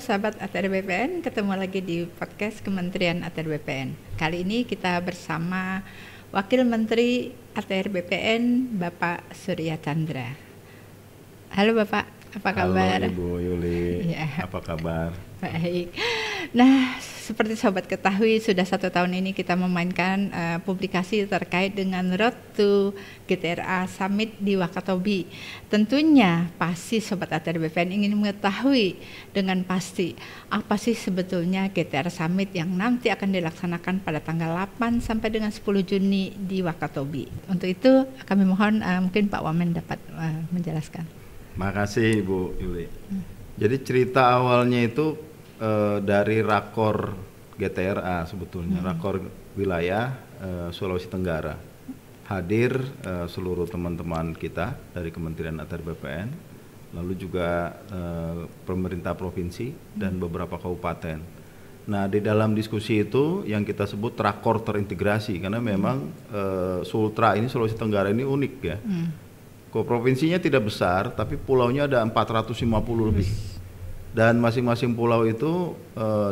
sahabat ATR BPN, ketemu lagi di podcast Kementerian ATR BPN. Kali ini kita bersama Wakil Menteri ATR BPN, Bapak Surya Chandra. Halo Bapak, apa kabar? Halo Ibu Yuli, Ya. apa kabar? Baik. Nah, seperti sobat ketahui, sudah 1 tahun ini kita memainkan publikasi terkait dengan Road to GTRA Summit di Wakatobi. Tentunya pasti sobat ATR BPN ingin mengetahui dengan pasti apa sih sebetulnya GTRA Summit yang nanti akan dilaksanakan pada tanggal 8 sampai dengan 10 Juni di Wakatobi. Untuk itu kami mohon mungkin Pak Wamen dapat menjelaskan. Makasih Ibu Yuli. Jadi cerita awalnya itu dari Rakor GTRA sebetulnya, Rakor Wilayah Sulawesi Tenggara. Hadir seluruh teman-teman kita dari Kementerian ATR BPN, lalu juga pemerintah provinsi dan beberapa kabupaten. Nah, di dalam diskusi itu yang kita sebut Rakor terintegrasi, karena memang Sultra ini, Sulawesi Tenggara ini unik ya. Provinsinya tidak besar, tapi pulaunya ada 450 lebih. Dan masing-masing pulau itu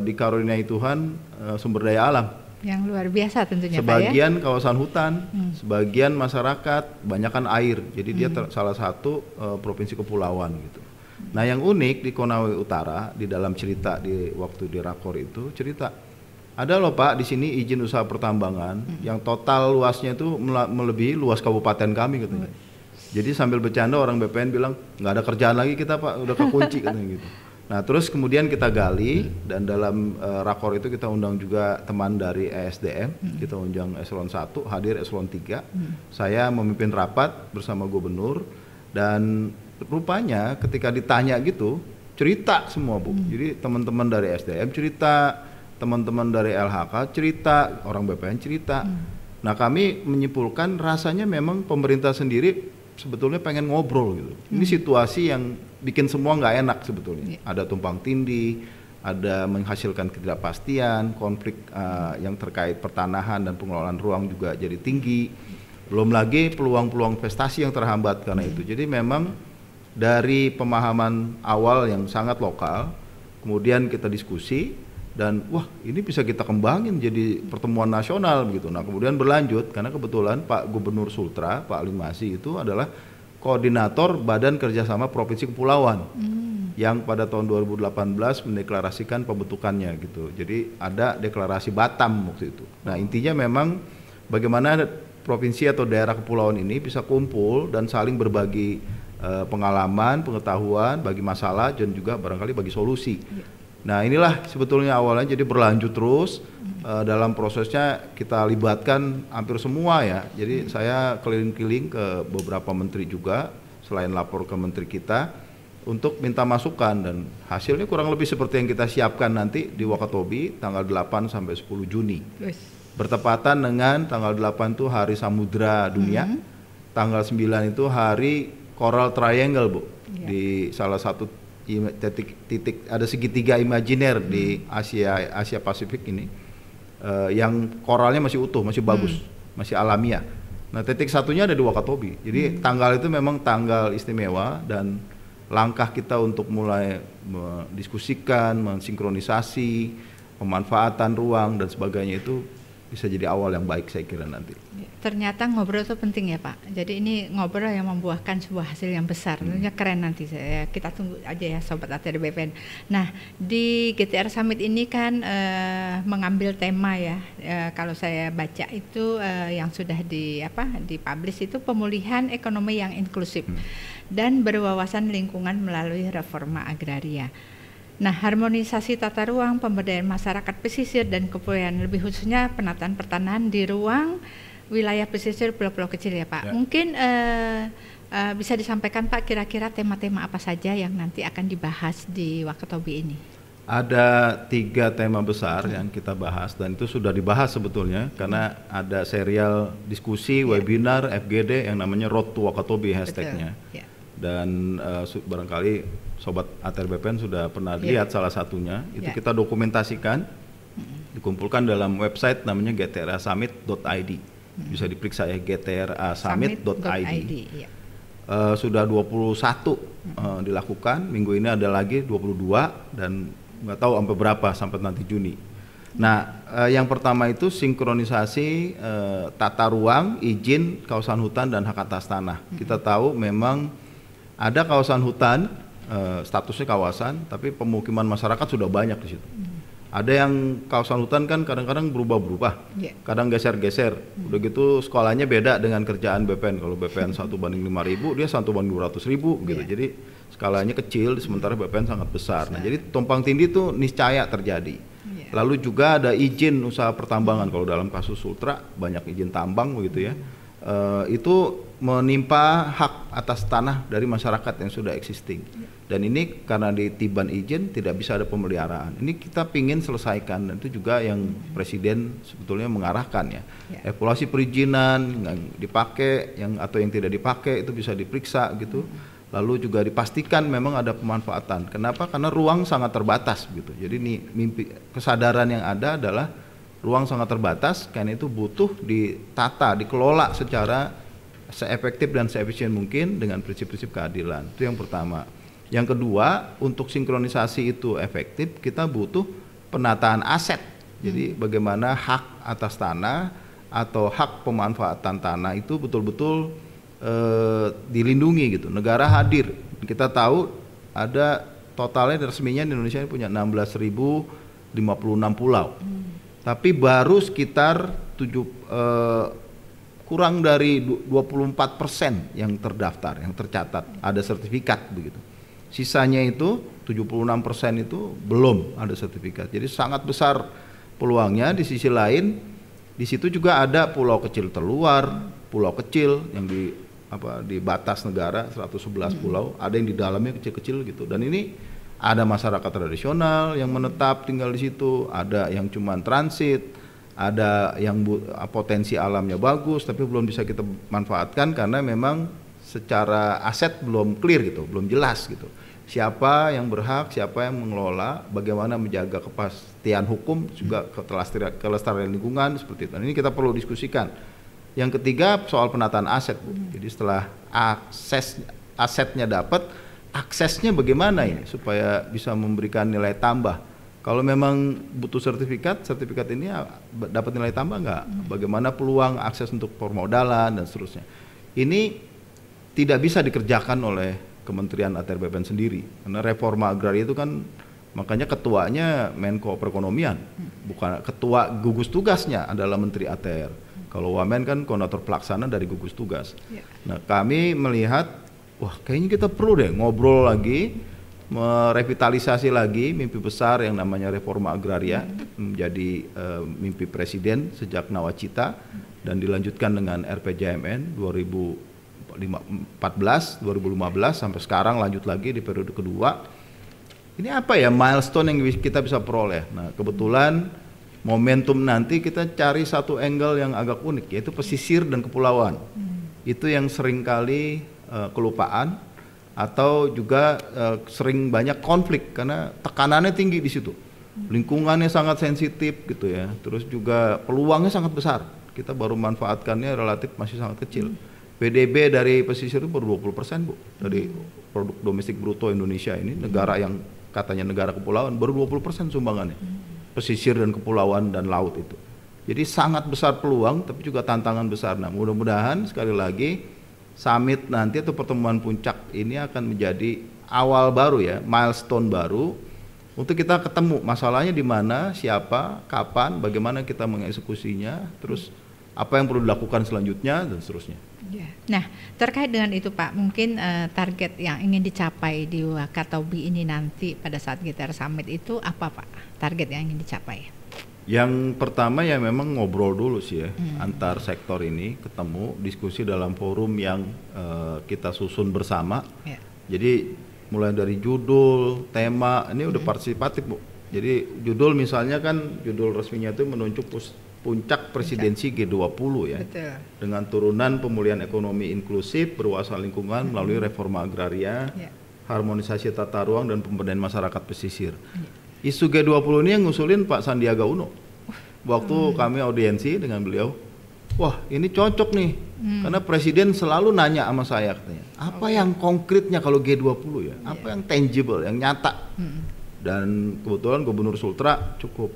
dikaruniai Tuhan sumber daya alam. Yang luar biasa tentunya sebagian Pak ya? Kawasan hutan, sebagian masyarakat, banyakkan air. Jadi dia salah satu provinsi kepulauan gitu. Nah, yang unik di Konawe Utara di dalam cerita di waktu di Rakor itu cerita ada loh Pak di sini izin usaha pertambangan yang total luasnya itu melebihi luas kabupaten kami katanya. Jadi sambil bercanda orang BPN bilang nggak ada kerjaan lagi kita Pak, udah kekunci katanya gitu. Nah, terus kemudian kita gali dan dalam Rakor itu kita undang juga teman dari ESDM, kita undang eselon 1, hadir eselon 3. Saya memimpin rapat bersama gubernur dan rupanya ketika ditanya gitu, cerita semua Bu. Jadi teman-teman dari SDM cerita, teman-teman dari LHK cerita, orang BPN cerita. Nah, kami menyimpulkan rasanya memang pemerintah sendiri sebetulnya pengen ngobrol gitu. Ini situasi yang bikin semua nggak enak sebetulnya. Ada tumpang tindih, ada menghasilkan ketidakpastian, konflik yang terkait pertanahan dan pengelolaan ruang juga jadi tinggi. Belum lagi peluang-peluang investasi yang terhambat karena itu. Jadi memang dari pemahaman awal yang sangat lokal, kemudian kita diskusi dan wah ini bisa kita kembangin jadi pertemuan nasional begitu. Nah, kemudian berlanjut karena kebetulan Pak Gubernur Sultra, Pak Limasi itu adalah koordinator Badan Kerjasama Provinsi Kepulauan yang pada tahun 2018 mendeklarasikan pembentukannya gitu. Jadi ada deklarasi Batam waktu itu. Nah, intinya memang bagaimana provinsi atau daerah kepulauan ini bisa kumpul dan saling berbagi pengalaman, pengetahuan, bagi masalah dan juga barangkali bagi solusi. Nah, inilah sebetulnya awalnya, jadi berlanjut terus dalam prosesnya kita libatkan hampir semua ya. Jadi saya keliling-keliling ke beberapa menteri juga selain lapor ke menteri kita untuk minta masukan dan hasilnya kurang lebih seperti yang kita siapkan nanti di Wakatobi tanggal 8 sampai 10 Juni. Bertepatan dengan tanggal 8 itu Hari Samudra Dunia, tanggal 9 itu Hari Coral Triangle Bu, di salah satu titik ada segitiga imajiner di Asia Pasifik ini yang koralnya masih utuh, masih bagus, masih alamiah. Nah, titik satunya ada di Wakatobi. Jadi tanggal itu memang tanggal istimewa dan langkah kita untuk mulai mendiskusikan, mensinkronisasi, pemanfaatan ruang dan sebagainya itu bisa jadi awal yang baik saya kira nanti. Ternyata ngobrol itu penting ya Pak. Jadi ini ngobrol yang membuahkan sebuah hasil yang besar. Tentunya keren nanti kita tunggu aja ya Sobat ATR BPN. Nah, di GTR Summit ini kan mengambil tema ya. Kalau saya baca itu yang sudah dipublish itu pemulihan ekonomi yang inklusif dan berwawasan lingkungan melalui reforma agraria. Nah, harmonisasi tata ruang, pemberdayaan masyarakat pesisir dan kepulauan, lebih khususnya penataan pertanahan di ruang wilayah pesisir pulau-pulau kecil ya Pak. Ya. Mungkin bisa disampaikan Pak kira-kira tema-tema apa saja yang nanti akan dibahas di Wakatobi ini? Ada 3 tema besar yang kita bahas dan itu sudah dibahas sebetulnya karena ada serial diskusi, webinar, FGD yang namanya Road to Wakatobi hashtagnya. Dan barangkali Sobat ATR BPN sudah pernah lihat salah satunya, itu kita dokumentasikan, dikumpulkan dalam website namanya gtrasummit.id. Bisa diperiksa ya, gtrasummit.id. Sudah 21 dilakukan, minggu ini ada lagi 22 dan nggak tahu sampai berapa sampai nanti Juni. Nah, yang pertama itu sinkronisasi tata ruang, izin, kawasan hutan dan hak atas tanah. Kita tahu memang ada kawasan hutan, statusnya kawasan, tapi pemukiman masyarakat sudah banyak di situ. Ada yang kawasan hutan kan kadang-kadang berubah-berubah, kadang geser-geser. Udah gitu skalanya beda dengan kerjaan BPN. Kalau BPN 1:5.000, dia 1:200.000 gitu. Jadi skalanya kecil, sementara BPN sangat besar. Nah, jadi tumpang tindih itu niscaya terjadi. Lalu juga ada izin usaha pertambangan. Kalau dalam kasus Sultra banyak izin tambang begitu ya. Itu menimpa hak atas tanah dari masyarakat yang sudah existing. Dan ini karena ditiban izin tidak bisa ada pemeliharaan. Ini kita pingin selesaikan, dan itu juga yang Presiden sebetulnya mengarahkan ya. Evaluasi perizinan yang dipakai, atau yang tidak dipakai itu bisa diperiksa gitu. Lalu juga dipastikan memang ada pemanfaatan. Kenapa? Karena ruang sangat terbatas gitu. Jadi kesadaran yang ada adalah ruang sangat terbatas, karena itu butuh ditata, dikelola secara seefektif dan seefisien mungkin dengan prinsip-prinsip keadilan. Itu yang pertama. Yang kedua, untuk sinkronisasi itu efektif, kita butuh penataan aset. Jadi bagaimana hak atas tanah atau hak pemanfaatan tanah itu betul-betul dilindungi gitu. Negara hadir. Kita tahu ada totalnya resminya di Indonesia ini punya 16.056 pulau. Tapi baru sekitar kurang dari 24% yang terdaftar, yang tercatat, ada sertifikat begitu. Sisanya itu 76% itu belum ada sertifikat. Jadi sangat besar peluangnya. Di sisi lain, di situ juga ada pulau kecil terluar, pulau kecil yang di batas negara 111 pulau, ada yang di dalamnya kecil-kecil gitu. Dan ini ada masyarakat tradisional yang menetap tinggal di situ, ada yang cuman transit, ada yang potensi alamnya bagus tapi belum bisa kita manfaatkan karena memang secara aset belum clear gitu, belum jelas gitu. Siapa yang berhak, siapa yang mengelola, bagaimana menjaga kepastian hukum, juga kelestarian lingkungan seperti itu. Dan ini kita perlu diskusikan. Yang ketiga soal penataan aset, Bu. Jadi setelah asetnya dapat, aksesnya bagaimana ini supaya bisa memberikan nilai tambah. Kalau memang butuh sertifikat ini dapat nilai tambah nggak? Bagaimana peluang akses untuk permodalan dan seterusnya. Ini tidak bisa dikerjakan oleh Kementerian ATR BPN sendiri, karena reforma agraria itu kan makanya ketuanya Menko Perekonomian, bukan ketua gugus tugasnya adalah Menteri ATR. Kalau Wamen kan koordinator pelaksana dari gugus tugas. Nah, kami melihat, wah kayaknya kita perlu deh ngobrol lagi, merevitalisasi lagi mimpi besar yang namanya reforma agraria menjadi mimpi Presiden sejak Nawacita dan dilanjutkan dengan RPJMN 2014, 2015 sampai sekarang lanjut lagi di periode kedua. Ini apa ya milestone yang kita bisa peroleh. Nah, kebetulan momentum nanti kita cari satu angle yang agak unik, yaitu pesisir dan kepulauan. Itu yang seringkali kelupaan atau juga sering banyak konflik karena tekanannya tinggi di situ. Lingkungannya sangat sensitif gitu ya. Terus juga peluangnya sangat besar. Kita baru manfaatkannya relatif masih sangat kecil. PDB dari pesisir itu baru 20%, Bu, dari produk domestik bruto Indonesia ini, negara yang katanya negara kepulauan, baru 20% sumbangannya. Pesisir dan kepulauan dan laut itu. Jadi sangat besar peluang, tapi juga tantangan besar. Nah, mudah-mudahan sekali lagi summit nanti atau pertemuan puncak ini akan menjadi awal baru ya, milestone baru untuk kita ketemu masalahnya di mana, siapa, kapan, bagaimana kita mengeksekusinya, terus apa yang perlu dilakukan selanjutnya dan seterusnya. Nah, terkait dengan itu Pak, mungkin target yang ingin dicapai di Wakatobi ini nanti pada saat GTR Summit itu apa Pak? Target yang ingin dicapai? Yang pertama ya memang ngobrol dulu sih ya, antar sektor ini ketemu, diskusi dalam forum yang kita susun bersama. Jadi mulai dari judul, tema, ini udah partisipatif, Bu. Jadi judul misalnya kan judul resminya itu menunjuk puncak presidensi G20 ya. Betul. Dengan turunan pemulihan ekonomi inklusif, berwawasan lingkungan melalui reforma agraria, harmonisasi tata ruang dan pemberdayaan masyarakat pesisir. Isu G20 ini yang ngusulin Pak Sandiaga Uno. Waktu kami audiensi dengan beliau, wah ini cocok nih, karena Presiden selalu nanya sama saya katanya, apa yang konkretnya kalau G20 ya, apa yang tangible, yang nyata. Dan kebetulan Gubernur Sultra cukup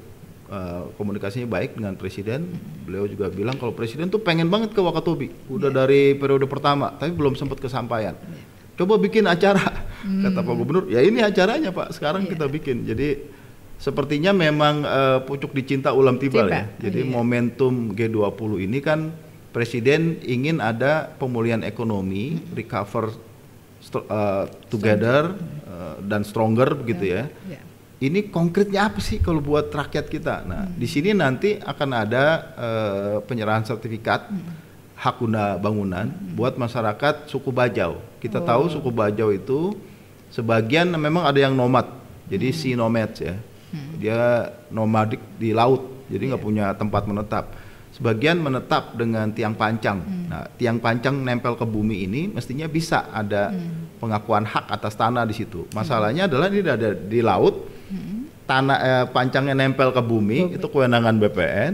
komunikasinya baik dengan Presiden. Beliau juga bilang kalau Presiden tuh pengen banget ke Wakatobi, udah dari periode pertama, tapi belum sempat kesampaian. Coba bikin acara, kata Pak Gubernur. Ya ini acaranya Pak, sekarang kita bikin. Jadi sepertinya memang pucuk dicinta ulam tiba ya. Jadi momentum G20 ini kan Presiden ingin ada pemulihan ekonomi, recover together dan stronger begitu ya. Ini konkretnya apa sih kalau buat rakyat kita? Nah, di sini nanti akan ada penyerahan sertifikat hak guna bangunan buat masyarakat suku Bajau. Kita tahu suku Bajau itu sebagian memang ada yang nomad, jadi sea nomads ya. Dia nomadik di laut, jadi nggak punya tempat menetap. Sebagian menetap dengan tiang pancang. Nah, tiang pancang nempel ke bumi ini mestinya bisa ada pengakuan hak atas tanah di situ. Masalahnya adalah ini ada di laut, tanah pancangnya nempel ke bumi, itu kewenangan BPN.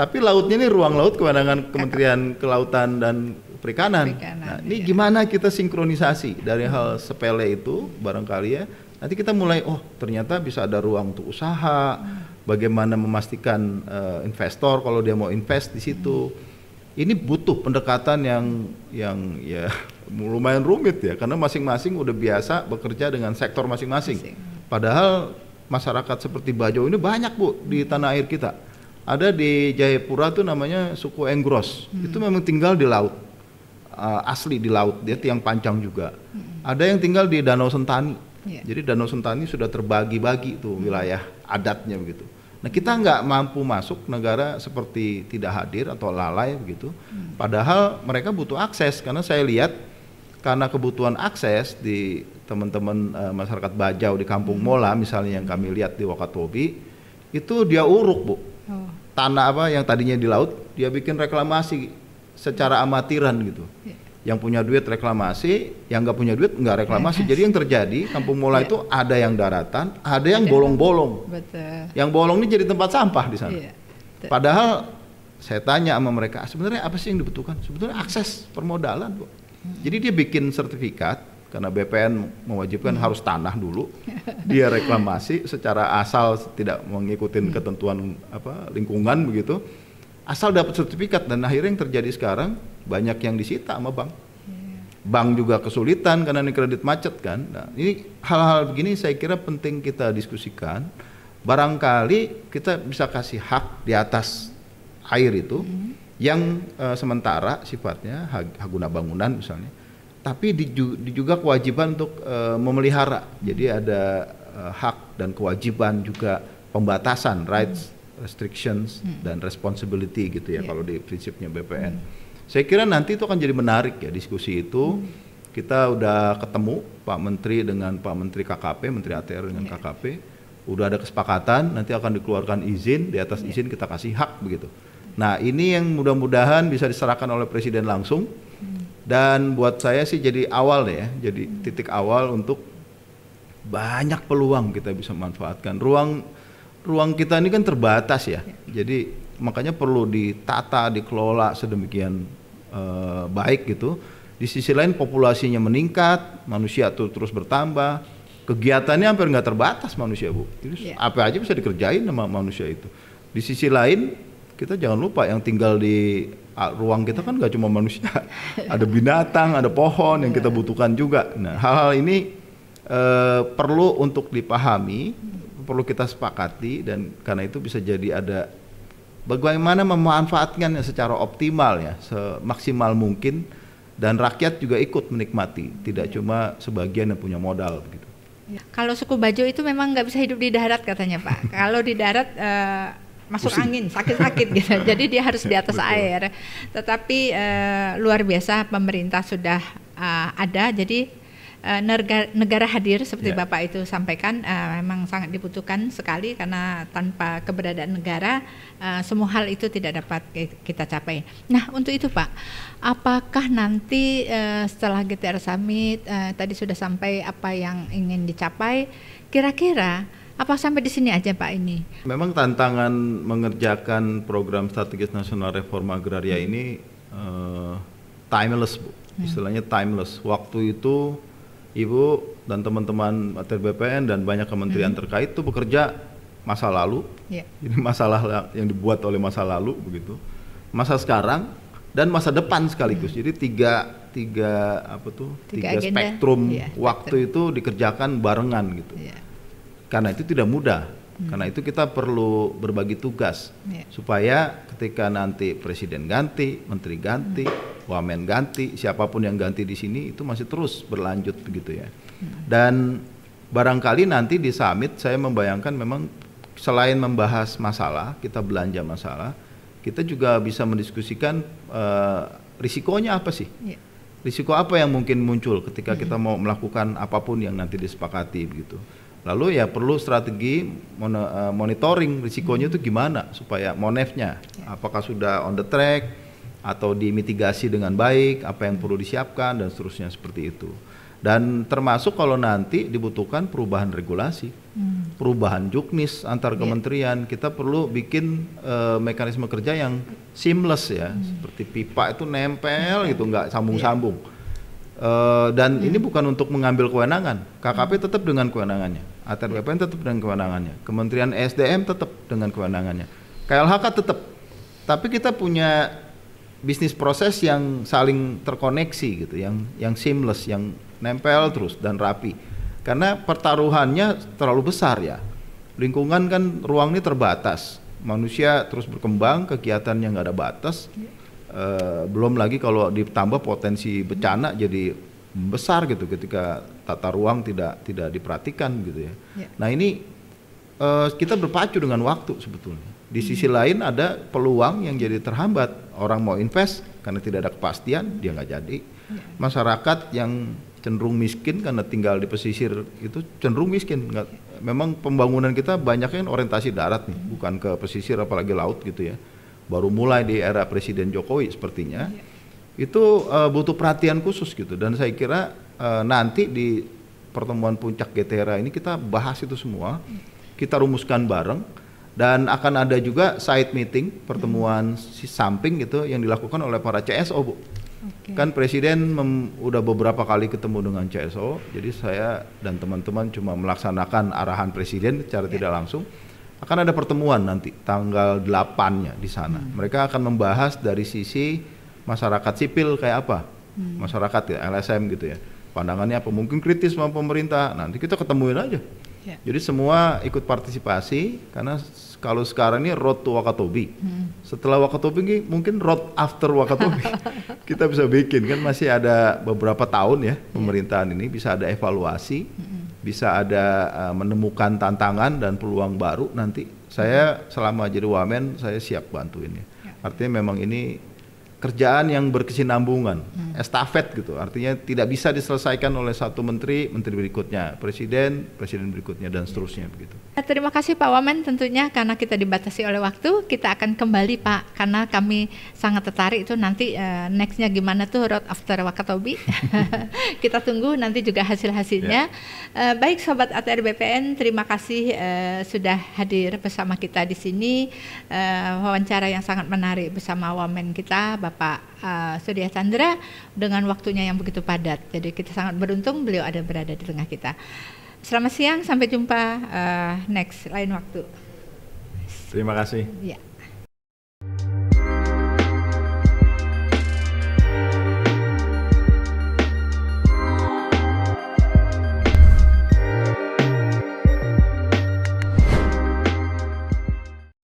Tapi lautnya ini ruang laut kewenangan Kementerian Kelautan dan Perikanan. Nah, ini gimana kita sinkronisasi dari hal sepele itu barangkali ya. Nanti kita mulai, oh ternyata bisa ada ruang untuk usaha, bagaimana memastikan investor kalau dia mau invest di situ. Ini butuh pendekatan yang ya lumayan rumit ya, karena masing-masing udah biasa bekerja dengan sektor masing-masing. Padahal masyarakat seperti Bajau ini banyak Bu di tanah air kita. Ada di Jayapura tuh namanya suku Enggros, itu memang tinggal di laut, asli di laut, dia tiang pancang juga. Ada yang tinggal di Danau Sentani, jadi Danau Sentani sudah terbagi-bagi tuh wilayah adatnya begitu. Nah kita nggak mampu masuk, negara seperti tidak hadir atau lalai begitu. Padahal mereka butuh akses, karena saya lihat karena kebutuhan akses di teman-teman masyarakat Bajau di Kampung Mola misalnya yang kami lihat di Wakatobi, itu dia uruk Bu. Tanah apa yang tadinya di laut dia bikin reklamasi secara amatiran gitu. Yang punya duit reklamasi, yang nggak punya duit nggak reklamasi. Jadi yang terjadi Kampung Mola itu ada yang daratan, ada yang bolong-bolong. Yang bolong ini jadi tempat sampah di sana. Padahal saya tanya sama mereka, sebenarnya apa sih yang dibutuhkan? Sebetulnya akses permodalan Bu. Jadi dia bikin sertifikat, karena BPN mewajibkan harus tanah dulu, dia reklamasi secara asal tidak mengikuti ketentuan lingkungan begitu, asal dapat sertifikat. Dan akhirnya yang terjadi sekarang banyak yang disita sama bank. Bank juga kesulitan karena ini kredit macet kan. Nah, ini hal-hal begini saya kira penting kita diskusikan. Barangkali kita bisa kasih hak di atas air itu yang sementara sifatnya hak guna bangunan misalnya. Tapi juga kewajiban untuk memelihara. Jadi ada hak dan kewajiban juga pembatasan, rights, restrictions, dan responsibility gitu ya kalau di prinsipnya BPN. Saya kira nanti itu akan jadi menarik ya diskusi itu. Kita udah ketemu Pak Menteri dengan Pak Menteri KKP, Menteri ATR dengan KKP. Udah ada kesepakatan, nanti akan dikeluarkan izin, di atas izin kita kasih hak begitu. Nah ini yang mudah-mudahan bisa diserahkan oleh Presiden langsung. Dan buat saya sih jadi awal ya, jadi titik awal untuk banyak peluang kita bisa manfaatkan. Ruang kita ini kan terbatas ya, jadi makanya perlu ditata, dikelola sedemikian baik gitu. Di sisi lain populasinya meningkat, manusia tuh terus bertambah, kegiatannya hampir nggak terbatas manusia Bu. Jadi apa aja bisa dikerjain sama manusia itu. Di sisi lain kita jangan lupa yang tinggal di ruang kita kan nggak cuma manusia, ada binatang, ada pohon yang kita butuhkan juga. Nah hal-hal ini perlu untuk dipahami, perlu kita sepakati, dan karena itu bisa jadi ada bagaimana memanfaatkannya secara optimal ya, semaksimal mungkin, dan rakyat juga ikut menikmati, tidak cuma sebagian yang punya modal begitu. Kalau suku Bajau itu memang nggak bisa hidup di darat katanya Pak. Kalau di darat masuk angin, sakit-sakit gitu. Jadi dia harus di atas air. Tetapi luar biasa pemerintah sudah ada. Jadi negara hadir seperti Bapak itu sampaikan memang sangat dibutuhkan sekali, karena tanpa keberadaan negara semua hal itu tidak dapat kita capai. Nah untuk itu Pak, apakah nanti setelah GTR Summit tadi sudah sampai apa yang ingin dicapai, kira-kira apa sampai di sini aja Pak ini? Memang tantangan mengerjakan program strategis nasional reforma agraria ini timeless Bu. Istilahnya timeless. Waktu itu Ibu dan teman-teman ATR BPN dan banyak kementerian terkait itu bekerja masa lalu. Jadi masalah yang dibuat oleh masa lalu begitu, masa sekarang dan masa depan sekaligus. Jadi tiga spektrum waktu itu dikerjakan barengan gitu. Karena itu tidak mudah. Karena itu kita perlu berbagi tugas supaya ketika nanti presiden ganti, menteri ganti, wamen ganti, siapapun yang ganti di sini itu masih terus berlanjut begitu ya. Dan barangkali nanti di summit saya membayangkan memang selain membahas masalah, kita belanja masalah, kita juga bisa mendiskusikan risikonya apa sih? Risiko apa yang mungkin muncul ketika kita mau melakukan apapun yang nanti disepakati begitu. Lalu ya perlu strategi monitoring risikonya itu gimana supaya monefnya apakah sudah on the track atau dimitigasi dengan baik, apa yang perlu disiapkan dan seterusnya seperti itu. Dan termasuk kalau nanti dibutuhkan perubahan regulasi, perubahan juknis antar kementerian, kita perlu bikin mekanisme kerja yang seamless ya, seperti pipa itu nempel gitu, nggak sambung-sambung. Dan ini bukan untuk mengambil kewenangan, KKP tetap dengan kewenangannya, ATR BPN tetap dengan kewenangannya, Kementerian ESDM tetap dengan kewenangannya, KLHK tetap, tapi kita punya bisnis proses yang saling terkoneksi gitu, yang seamless, yang nempel terus dan rapi. Karena pertaruhannya terlalu besar ya. Lingkungan kan ruang ini terbatas. Manusia terus berkembang, kegiatannya nggak ada batas. Belum lagi kalau ditambah potensi bencana jadi besar gitu ketika tata ruang tidak diperhatikan gitu ya. Nah ini kita berpacu dengan waktu sebetulnya. Di sisi lain ada peluang yang jadi terhambat. Orang mau invest karena tidak ada kepastian, dia nggak jadi. Masyarakat yang cenderung miskin karena tinggal di pesisir itu cenderung miskin. Memang pembangunan kita banyaknya orientasi darat nih, bukan ke pesisir apalagi laut gitu ya. Baru mulai di era Presiden Jokowi sepertinya. Itu butuh perhatian khusus gitu. Dan saya kira nanti di pertemuan puncak GTERA ini kita bahas itu semua, kita rumuskan bareng. Dan akan ada juga side meeting, pertemuan samping gitu yang dilakukan oleh para CSO, Bu. Kan Presiden udah beberapa kali ketemu dengan CSO, jadi saya dan teman-teman cuma melaksanakan arahan Presiden secara tidak langsung. Akan ada pertemuan nanti tanggal 8-nya di sana. Mereka akan membahas dari sisi masyarakat sipil kayak apa, masyarakat ya, LSM gitu ya. Pandangannya apa, mungkin kritis sama pemerintah, nanti kita ketemuin aja. Jadi semua ikut partisipasi karena kalau sekarang ini road to Wakatobi. Setelah Wakatobi ini mungkin road after Wakatobi. Kita bisa bikin kan masih ada beberapa tahun ya pemerintahan ini bisa ada evaluasi, bisa ada menemukan tantangan dan peluang baru nanti. Saya selama jadi wamen saya siap bantuin ya. Artinya memang ini kerjaan yang berkesinambungan, estafet gitu. Artinya tidak bisa diselesaikan oleh satu menteri berikutnya, presiden berikutnya dan seterusnya begitu. Terima kasih Pak Wamen tentunya karena kita dibatasi oleh waktu, kita akan kembali Pak karena kami sangat tertarik itu nanti nextnya gimana tuh road after Wakatobi. Kita tunggu nanti juga hasil-hasilnya. Baik Sobat ATR BPN, terima kasih sudah hadir bersama kita di sini. Wawancara yang sangat menarik bersama Wamen kita Bapak Surya Chandra dengan waktunya yang begitu padat. Jadi kita sangat beruntung beliau berada di tengah kita. Selamat siang, sampai jumpa next lain waktu. Terima kasih. Ya.